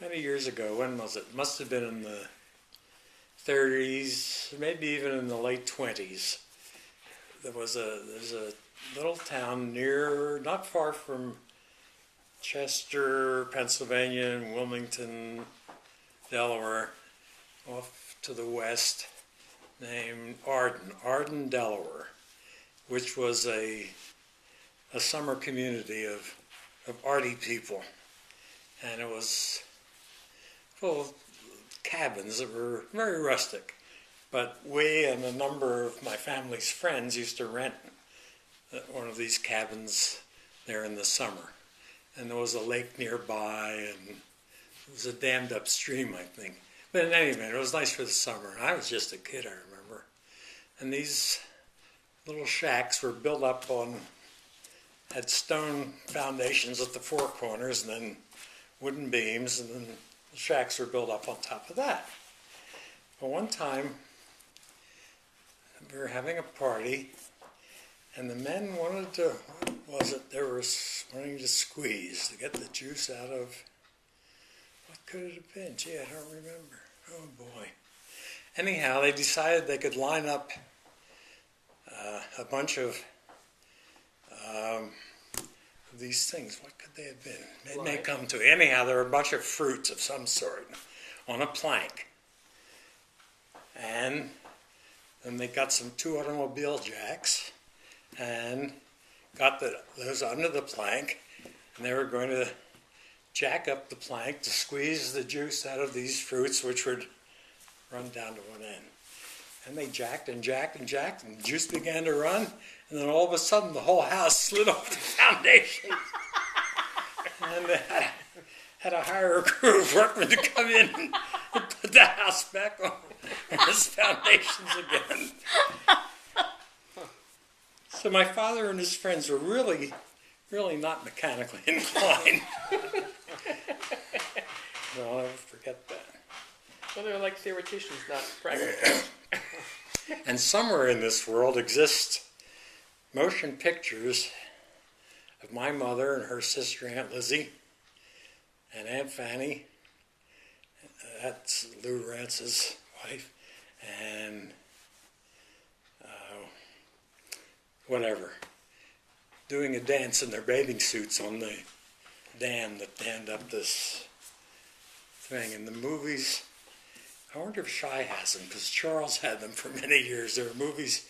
many years ago. When was it? Must have been in the 30s, maybe even in the late 20s. There's a little town not far from Chester, Pennsylvania, and Wilmington, Delaware, off to the west, named Arden, Delaware, which was a summer community of arty people. And it was full of cabins that were very rustic. But we and a number of my family's friends used to rent one of these cabins there in the summer. And there was a lake nearby, and it was a dammed up stream, I think. But in any event, it was nice for the summer. And I was just a kid, I remember. And these little shacks were built up had stone foundations at the four corners, and then wooden beams, and then the shacks were built up on top of that. But one time, we were having a party, and the men wanted to, they were wanting to squeeze, to get the juice out of, what could it have been? Gee, I don't remember. Oh boy. Anyhow, they decided they could line up a bunch of these things. What could they have been? It may come to it. Anyhow, there were a bunch of fruits of some sort on a plank. And then they got two automobile jacks and got those under the plank, and they were going to jack up the plank to squeeze the juice out of these fruits, which would run down to one end. And they jacked and jacked and jacked, and the juice began to run, and then all of a sudden the whole house slid off the foundation. And they had to hire a crew of workmen to come in and put the house back on its foundations again. So my father and his friends were really, really not mechanically inclined. No, I'll never forget that. Well, they're like theoreticians, not pragmatists. And somewhere in this world exist motion pictures of my mother and her sister Aunt Lizzie and Aunt Fanny, that's Lou Rance's wife, and doing a dance in their bathing suits on the dam that dammed up this thing. In the movies, I wonder if Shy has them, because Charles had them for many years. There were movies